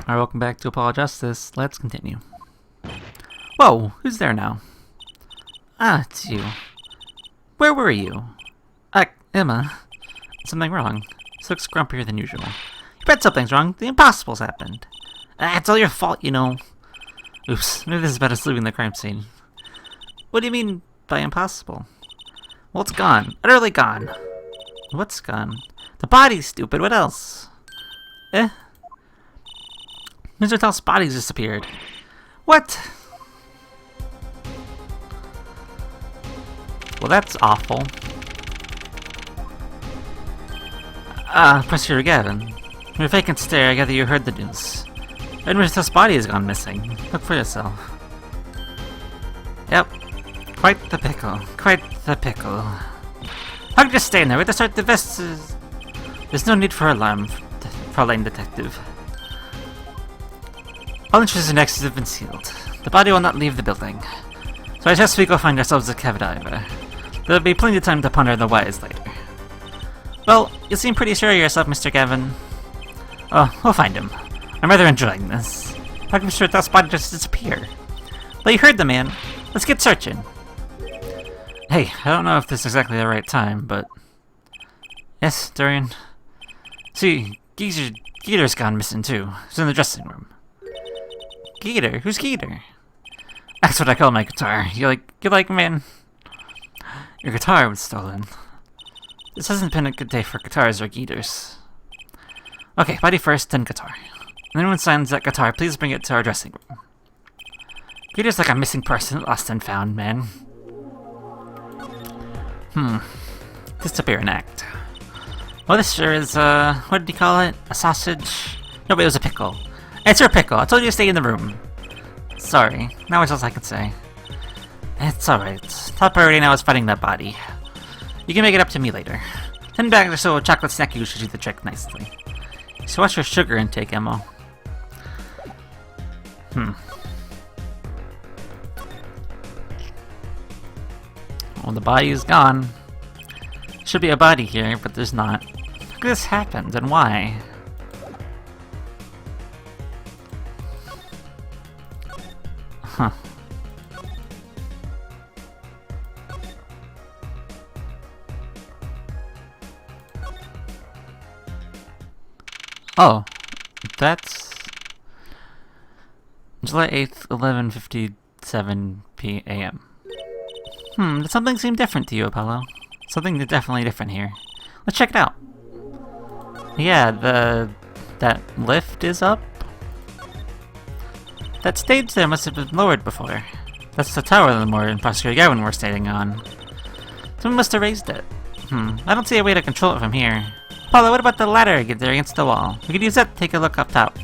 Alright, welcome back to Apollo Justice. Let's continue. Whoa, who's there now? Ah, it's you. Where were you? Emma. Something wrong. She looks grumpier than usual. You bet something's wrong. The impossible's happened. It's all your fault, you know. Oops, maybe this is about us leaving the crime scene. What do you mean by impossible? Well, it's gone. Utterly gone. What's gone? The body's stupid. What else? Mr. Tell's body's disappeared. What? Well, that's awful. Professor Gavin. From your vacant stare, I gather you heard the news. Mr. Tell's body has gone missing. Look for yourself. Yep. Quite the pickle. Quite the pickle. How could you stay in there? We have to start the vest. There's no need for alarm, Fraulein Detective. All entrances and exits have been sealed. The body will not leave the building. So I suggest we go find ourselves a cadaver. There'll be plenty of time to ponder the whys later. Well, you seem pretty sure of yourself, Mr. Gavin. Oh, we'll find him. I'm rather enjoying this. How can Mr. Tell's body just disappear? Well, you heard the man. Let's get searching. Hey, I don't know if this is exactly the right time, but... Yes, Dorian. See, Geeter's gone missing too. He's in the dressing room. Geeter? Who's Geeter? That's what I call my guitar. You like, man? Your guitar was stolen. This hasn't been a good day for guitars or Geeters. Okay, body first, then guitar. When anyone signs that guitar, please bring it to our dressing room. Geeter's like a missing person, lost and found, man. Disappearing act. Well, this sure is, what did you call it? A sausage? No, but it was a pickle. It's your pickle. I told you to stay in the room. Sorry. Now what else I can say? It's alright. Top priority now is finding that body. You can make it up to me later. 10 bags or so of chocolate snacky should do the trick nicely. So what's your sugar intake, Emma? Well, the body is gone. Should be a body here, but there's not. How could this happen, and why? Huh. Oh, that's July 8th, 11:57 p.m. Does something seem different to you, Apollo? Something definitely different here. Let's check it out. Yeah, that lift is up. That stage there must have been lowered before. That's the tower that Moore and Prosecutor Gavin were standing on. Someone must have raised it. I don't see a way to control it from here. Apollo, what about the ladder there against the wall? We could use that to take a look up top.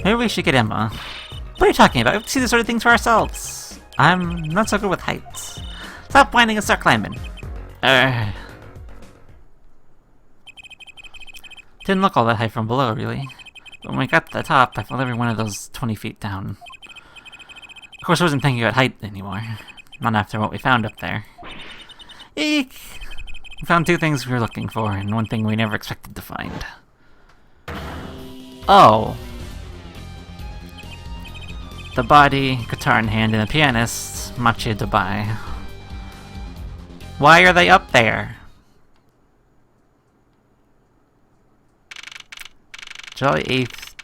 Maybe we should get Emma. What are you talking about? We have to see this sort of things for ourselves. I'm not so good with heights. Stop whining and start climbing. Didn't look all that high from below, really. But when we got to the top, I felt every one of those 20 feet down. Of course, I wasn't thinking about height anymore. Not after what we found up there. Eek! We found two things we were looking for, and one thing we never expected to find. Oh. The body, guitar in hand, and the pianist, Machi Dubai. Why are they up there? July 8th,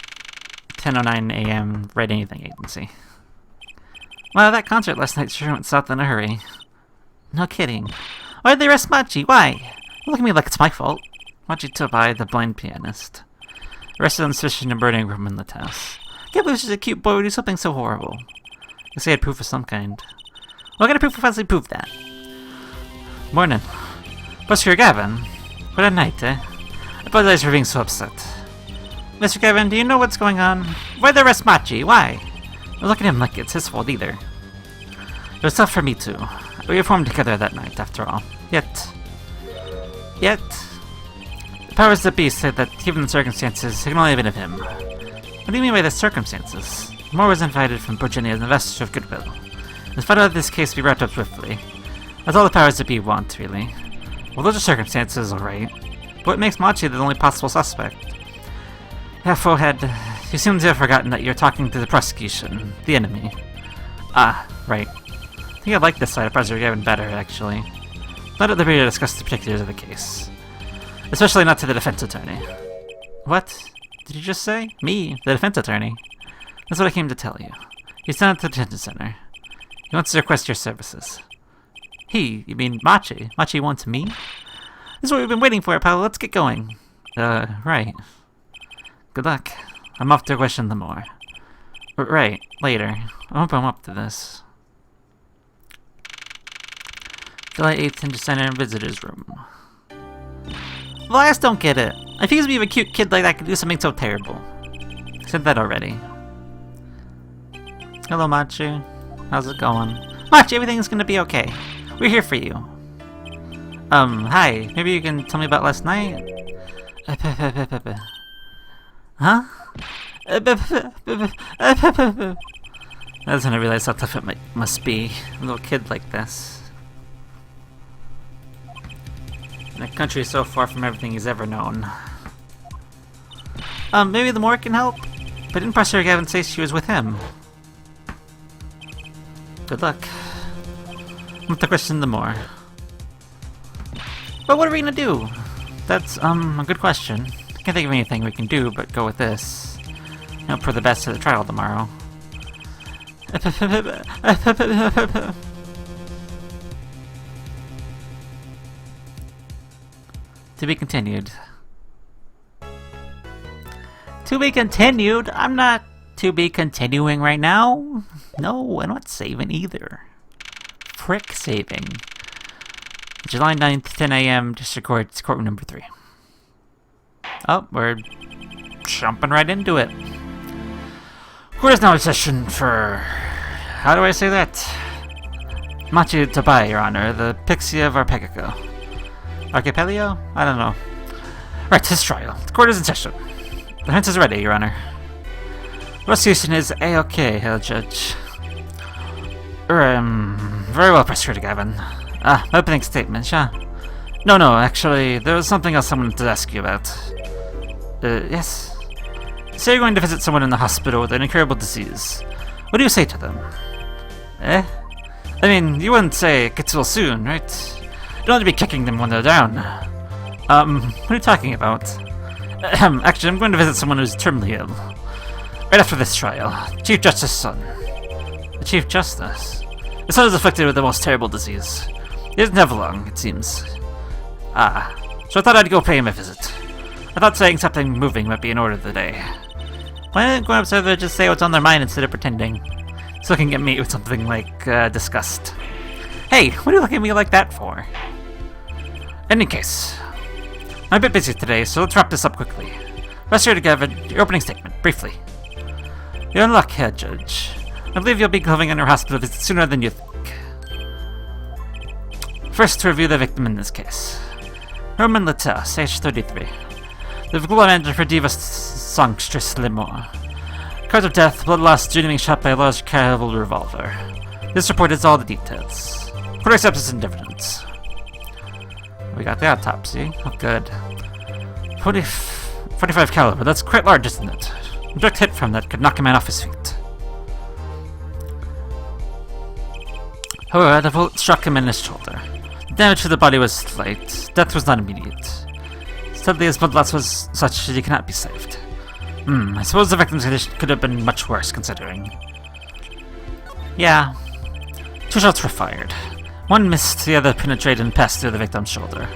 10:09 a.m., Red Anything Agency. Wow, that concert last night sure went south in a hurry. No kidding. Why did they arrest Machi? Why? Don't look at me like it's my fault. Machi Dubai, the blind pianist. Arrested on suspicion of murdering a woman in the house. Can't believe she's a cute boy would do something so horrible. I say I had proof of some kind. What kind of proof if I prove that? Morning. Prosecutor Gavin. What a night, eh? I apologize for being so upset. Mr. Gavin, do you know what's going on? Why the arrest Machi? Why? Don't look at him like it's his fault either. It was tough for me too. We reformed together that night, after all. Yet, the powers that be said that, given the circumstances, it can only have been of him. What do you mean by the circumstances? Moore was invited from Virginia as a vestige of goodwill. It's vital that this case be wrapped up swiftly. That's all the powers that be want, really. Well, those are circumstances, alright. But what makes Machi the only possible suspect? Half-forehead, You seem to have forgotten that you're talking to the prosecution, the enemy. Ah, right. I think I like this side of Professor Gavin better, actually. Not at liberty to discuss the particulars of the case. Especially not to the defense attorney. What? Did you just say? Me, the defense attorney? That's what I came to tell you. He's down at the detention center. He wants to request your services. He? You mean Machi? Machi wants me? This is what we've been waiting for, pal. Let's get going. Right. Good luck. I'm off to question them more. Right, later. I hope I'm up to this. July 8th, Detention Center and Visitor's Room. Well, I just don't get it. I think even a cute kid like that could do something so terrible. I said that already. Hello, Machi. How's it going? Machi, everything's gonna be okay. We're here for you. Hi. Maybe you can tell me about last night? Huh? That's when I realized how tough it must be. A little kid like this. In a country so far from everything he's ever known. Maybe the Moor can help? But didn't Professor Gavin say she was with him? Good luck. I'm going to question the Moor. But what are we gonna do? That's, a good question. I can't think of anything we can do but go with this. Hope for the best of the trial tomorrow. To be continued. To be continued? I'm not to be continuing right now. No, I'm not saving either. Frick saving. July 9th, 10 a.m. District Court, courtroom number 3. Oh, we're jumping right into it. Court is now in session for... how do I say that? Machi Tabai, Your Honor, the Pixie of Arpegico. Archipelio? I don't know. Right, his trial. The court is in session. The defense is ready, Your Honor. Prosecution is A-OK, Judge. Very well, Prosecutor Gavin. Opening statement, yeah? No, actually, there was something else I wanted to ask you about. Yes? Say you're going to visit someone in the hospital with an incurable disease. What do you say to them? Eh? I mean, you wouldn't say it gets well soon, right? You don't want to be kicking them when they're down. What are you talking about? Actually, I'm going to visit someone who's terminally ill. Right after this trial. Chief Justice's son. The Chief Justice? His son is afflicted with the most terrible disease. He doesn't have long, it seems. So I thought I'd go pay him a visit. I thought saying something moving might be in order of the day. Why didn't go up there and just say what's on their mind instead of pretending? He's looking at me with something like, disgust. Hey, what are you looking at me like that for? In any case, I'm a bit busy today, so let's wrap this up quickly. Professor Gavin, your opening statement, briefly. You're in luck here, Judge. I believe you'll be going on your hospital visit sooner than you think. First, to review the victim in this case. Roman Latas, age 33. The vehicle manager for Diva Songstress Limor. Cause of death, blood loss due to being shot by a large caliber revolver. This report is all the details. Court accepts its indifference. We got the autopsy. Oh, good. 45 caliber, that's quite large, isn't it? A direct hit from that could knock a man off his feet. However, the bullet struck him in his shoulder. The damage to the body was slight. Death was not immediate. Sadly, his blood loss was such that he cannot be saved. I suppose the victim's condition could have been much worse, considering. Yeah. 2 shots were fired. One missed, the other penetrated and passed through the victim's shoulder.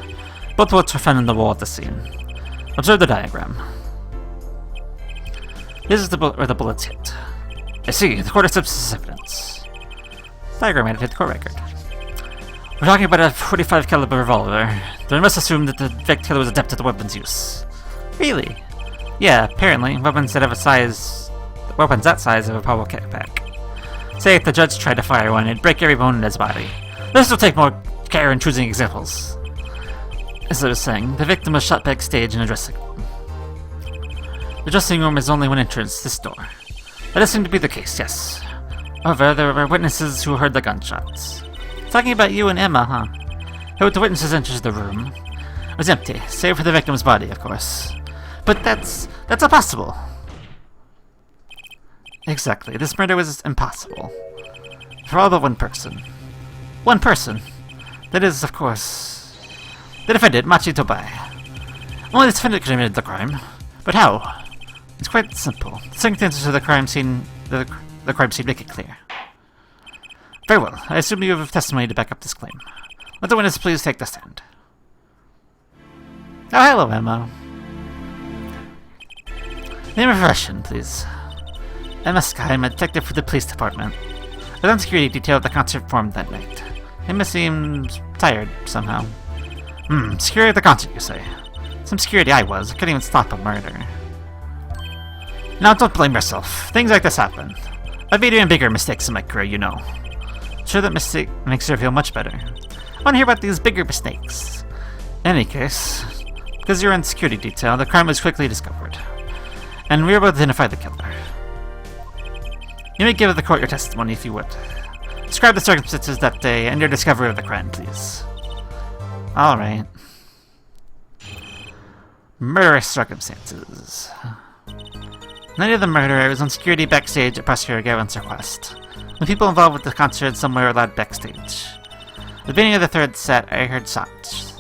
Both bullets were found in the wall at the scene. Observe the diagram. This is where the bullets hit. I see, the court accepts this evidence. Diagram might have hit the court record. We're talking about a 45 caliber revolver. Then we must assume that the victim was adept at the weapon's use. Really? Yeah, apparently, weapons that size of a power kickback. Say if the judge tried to fire one, it'd break every bone in his body. This will take more care in choosing examples. As I was saying, the victim was shot backstage in a dressing room. The dressing room is only one entrance, this door. That does seem to be the case, yes. However, there were witnesses who heard the gunshots. Talking about you and Emma, huh? Who the witnesses enters the room. It was empty, save for the victim's body, of course. But that's impossible. Exactly. This murder was impossible. For all but one person. One person! That is, of course, the defendant, Machi. Only the defendant committed the crime. But how? It's quite simple. The circumstances of the crime scene make it clear. Very well. I assume you have testimony to back up this claim. Let the witness please take the stand. Oh, hello, Emma. Name and profession, please. Emma Sky, I'm a detective for the police department. I was on security detail at the concert performed that night. Emma seems tired, somehow. Security at the concert, you say? Some security I was. I couldn't even stop a murder. Now, don't blame yourself. Things like this happen. I've made even bigger mistakes in my career, you know. Sure, that mistake makes her feel much better. I want to hear about these bigger mistakes. In any case, because you're in security detail, the crime was quickly discovered. And we were able to identify the killer. You may give the court your testimony if you would. Describe the circumstances that day and your discovery of the crime, please. Alright. Murderous circumstances. Night of the murder, I was on security backstage at Prosecutor Gavin's request. The people involved with the concert had somewhere allowed backstage. At the beginning of the third set, I heard shots.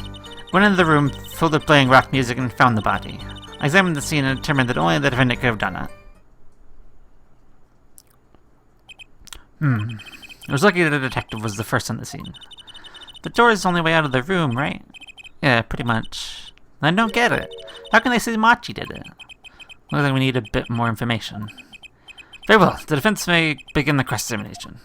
Went into the room, filled with playing rock music, and found the body. I examined the scene and determined that only the defendant could have done it. I was lucky that the detective was the first on the scene. The door is the only way out of the room, right? Yeah, pretty much. I don't get it. How can they say Machi did it? Looks like we need a bit more information. Very well, the defense may begin the cross-examination.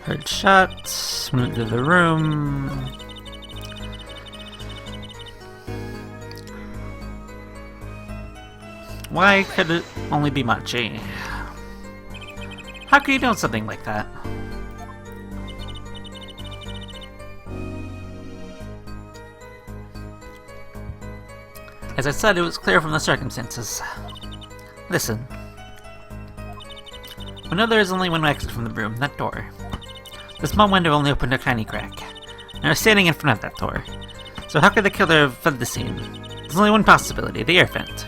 Heard shots, moved to the room. Why could it only be Machi? How could you know something like that? As I said, it was clear from the circumstances. Listen. We know there is only one exit from the room, that door. The small window only opened a tiny crack, and I was standing in front of that door. So how could the killer have fled the scene? There's only one possibility, the air vent.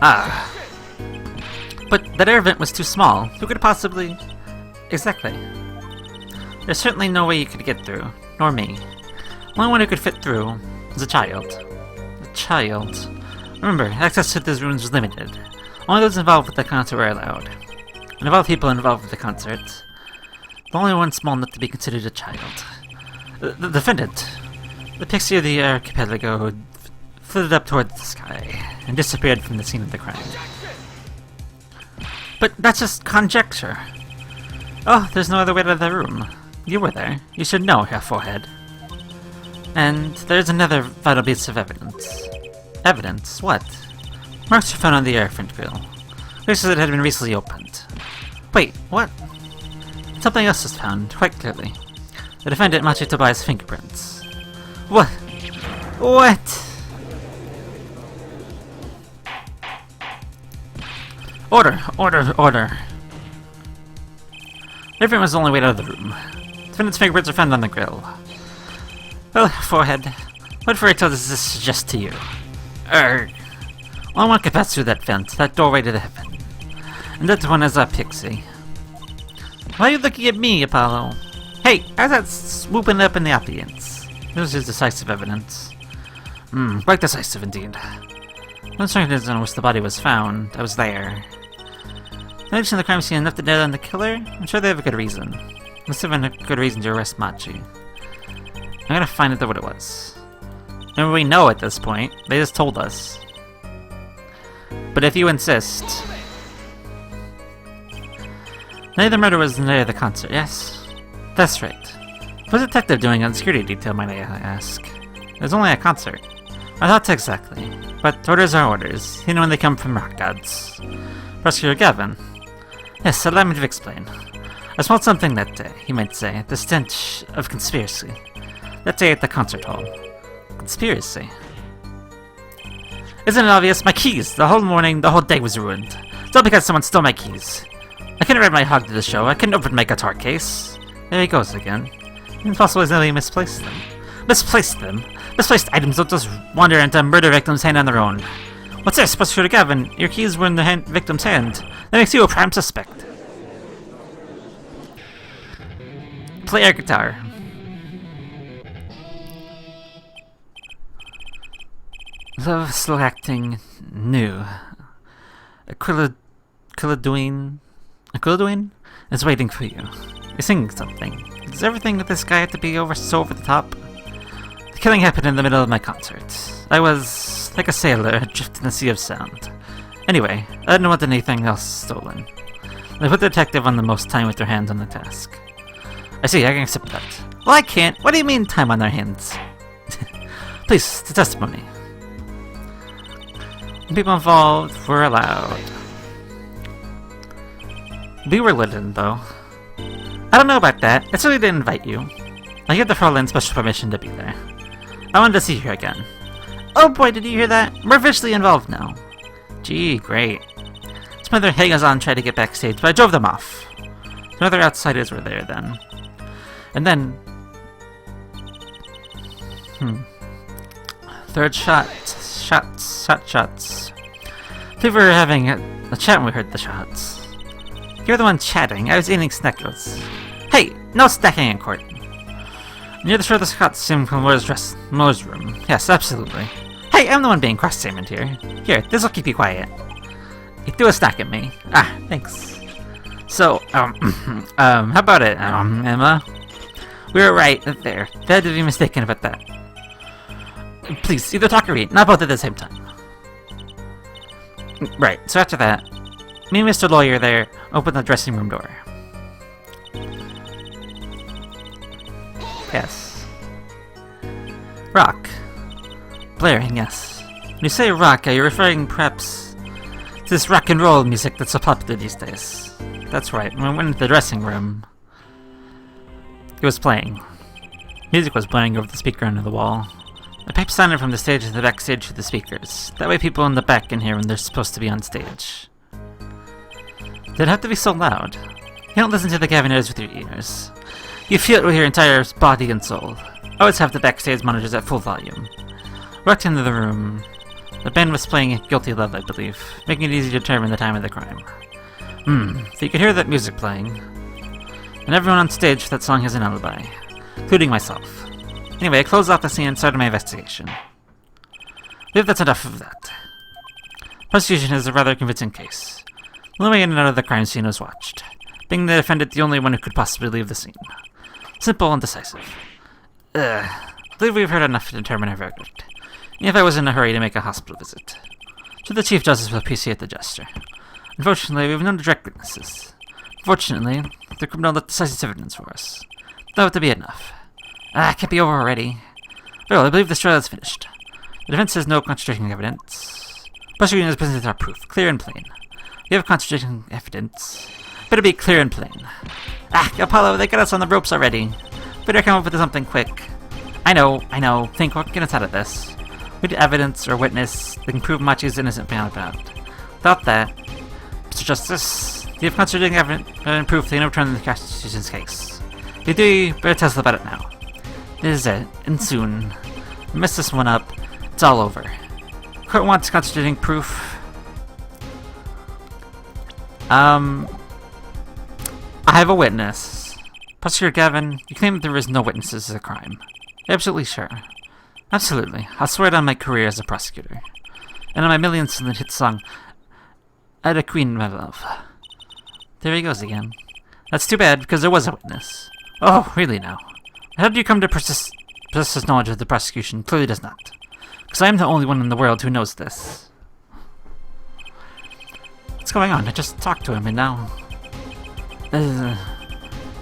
Ah. But that air vent was too small. Who could possibly... Exactly. There's certainly no way you could get through, nor me. Only one who could fit through was a child. A child. Remember, access to those rooms was limited. Only those involved with the concert were allowed. And of all people involved with the concert, the only one small enough to be considered a child. The defendant. The pixie of the archipelago flitted up towards the sky and disappeared from the scene of the crime. But that's just conjecture. Oh, there's no other way out of the room. You were there. You should know, your forehead. And there's another vital piece of evidence. Evidence? What? Marks were found on the air vent grill. Places that had been recently opened. Wait, what? Something else was found, quite clearly. The defendant, Machi, fingerprints. What? What? Order! Order! Order! Everyone was the only way out of the room. The defendant's fingerprints are found on the grill. Well, forehead, what fairy tale does this suggest to you? Only one could pass through that vent, that doorway to the heaven. And that one is a pixie. Why are you looking at me, Apollo? Hey, how's that swooping up in the audience? This is decisive evidence. Quite decisive indeed. One circumstance in which the body was found, I was there. Noticing the crime scene enough to nail down the killer? I'm sure they have a good reason. Must have been a good reason to arrest Machi. I'm gonna find out what it was. And we know at this point, they just told us. But if you insist... The night of the murder was the night of the concert, yes? That's right. What's the detective doing on security detail, might I ask? There's only a concert. I thought so exactly. But orders are orders, even when they come from rock gods. Prosecutor Gavin. Yes, allow me to explain. I smelled something that day, you might say, the stench of conspiracy. That day at the concert hall. Conspiracy? Isn't it obvious? My keys! The whole morning, the whole day was ruined. It's all because someone stole my keys. I couldn't ride my hog to the show. I couldn't open my guitar case. There he goes again. It's possible he's only misplaced them. Misplaced them? Misplaced items don't just wander into murder victims' hand on their own. What's this? Prosecutor Gavin, your keys were in the victim's hand. That makes you a prime suspect. Play air guitar. Love still acting new. Aquila Duane is waiting for you. You're singing something. Does everything with this guy have to be so over the top? The killing happened in the middle of my concert. I was like a sailor adrift in a sea of sound. Anyway, I didn't want anything else stolen. I put the detective on the most time with their hands on the task. I see, I can accept that. Well, I can't. What do you mean, time on their hands? Please, the testimony. The people involved were allowed. We were let in, though. I don't know about that. I certainly didn't invite you. I gave the Fraulein special permission to be there. I wanted to see her again. Oh boy, did you hear that? We're officially involved now. Gee, great. Some other hangers-on tried to get backstage, but I drove them off. Some other outsiders were there then. And then... Third shots. We were having a chat when we heard the shots. You're the one chatting. I was eating snackos. Hey, no snacking in court. Near the furthest shots came from Moore's room. Yes, absolutely. Hey, I'm the one being cross-examined here. Here, this'll keep you quiet. You threw a snack at me. Ah, thanks. So, how about it, Emma? We were right there. Bad to be mistaken about that. Please, either talk or eat, not both at the same time. Right, so after that, me and Mr. Lawyer there opened the dressing room door. Yes. Rock. Blaring, yes. When you say rock, are you referring perhaps to this rock and roll music that's so popular these days? That's right, when we went into the dressing room, it was playing. Music was playing over the speaker under the wall. The pipe sounded from the stage to the backstage to the speakers. That way people in the back can hear when they're supposed to be on stage. Did it have to be so loud? You don't listen to the Gavineers with your ears. You feel it with your entire body and soul. Always have the backstage monitors at full volume. Walked into the room. The band was playing Guilty Love, I believe, making it easy to determine the time of the crime. So you could hear that music playing. And everyone on stage for that song has an alibi, including myself. Anyway, I closed off the scene and started my investigation. I believe that's enough of that. Prosecution is a rather convincing case. The only way in and out of the crime scene was watched, being the defendant the only one who could possibly leave the scene. Simple and decisive. I believe we've heard enough to determine our verdict, even if I was in a hurry to make a hospital visit. Sure, the Chief Justice will appreciate the gesture. Unfortunately, we have no direct witnesses. Fortunately, the criminal left decisive evidence for us. That ought to be enough. It can't be over already. Well, I believe this trial is finished. The defense has no contradicting evidence. Prosecution has presented our proof, clear and plain. We have contradicting evidence. Better be clear and plain. Apollo, they got us on the ropes already. Better come up with something quick. I know. Think what can get us out of this. We need evidence or witness that can prove Machi is innocent beyond a doubt. Without that, Mr. Justice, you have contradicting evidence and proof they can overturn the prosecution's case. If you do, you better tell us about it now. This is it, and soon. We mess this one up, it's all over. Court wants contradicting proof. I have a witness. Prosecutor Gavin, you claim that there is no witnesses to the crime. Absolutely sure. Absolutely. I'll swear it on my career as a prosecutor. And on my millions in the hit song, I'd a queen, my love. There he goes again. That's too bad, because there was a witness. Oh, really now? How did you come to possess this knowledge of the prosecution? Clearly does not. Because I am the only one in the world who knows this. What's going on? I just talked to him and now...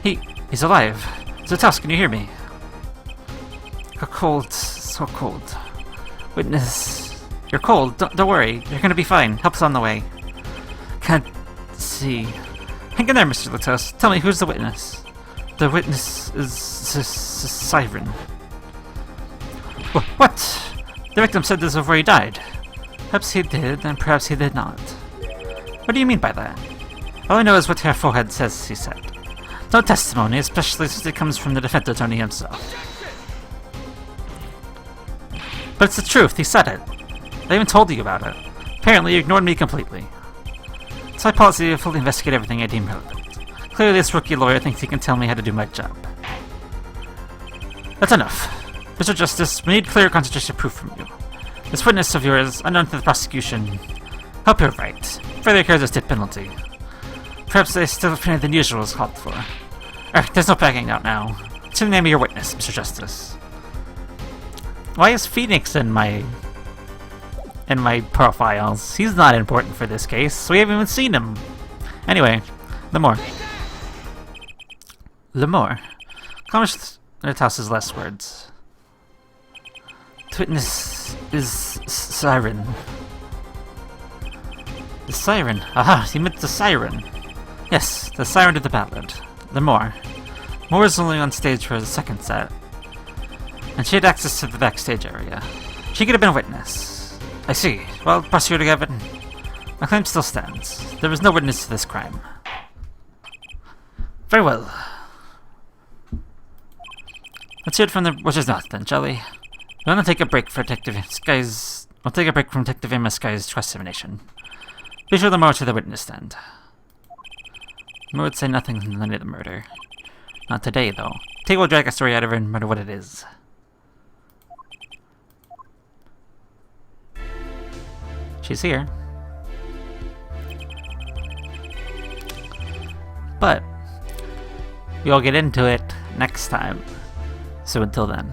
He's alive. Zotos, can you hear me? Cold, so cold. Witness, you're cold. Don't worry, you're gonna be fine. Help's on the way. Can't see. Hang in there, Mr. Latos. Tell me, who's the witness? The witness is Siren. What? The victim said this before he died. Perhaps he did, and perhaps he did not. What do you mean by that? All I know is what her forehead says he said. No testimony, especially since it comes from the defense attorney himself. But it's the truth, he said it. I even told you about it. Apparently, you ignored me completely. It's my policy to fully investigate everything I deem relevant. Clearly, this rookie lawyer thinks he can tell me how to do my job. That's enough. Mr. Justice, we need clear concentration proof from you. This witness of yours, unknown to the prosecution, hope you're right. Further carries a state penalty. Perhaps a still penalty than usual is called for. There's no backing out now. It's in the name of your witness, Mr. Justice. Why is Phoenix in my profiles? He's not important for this case. We haven't even seen him. Anyway, Lemore. Commerce last words. The witness is Siren. The Siren. Aha, he meant the Siren. Yes, the Siren of the ballad. Lemore. Moore is only on stage for the second set, and she had access to the backstage area. She could have been a witness. I see. Well, Prosecutor Gavin, my claim still stands. There was no witness to this crime. Very well. Let's hear it from the witch's mouth then, shall we? We're gonna take a break for Detective Sky's. We'll take a break from Detective Emma Sky's cross-examination. Be sure the more to the witness stand. Moore would say nothing on the night of the murder. Not today, though. Tay will drag a story out of her no matter what it is. She's here. But we'll get into it next time. So until then.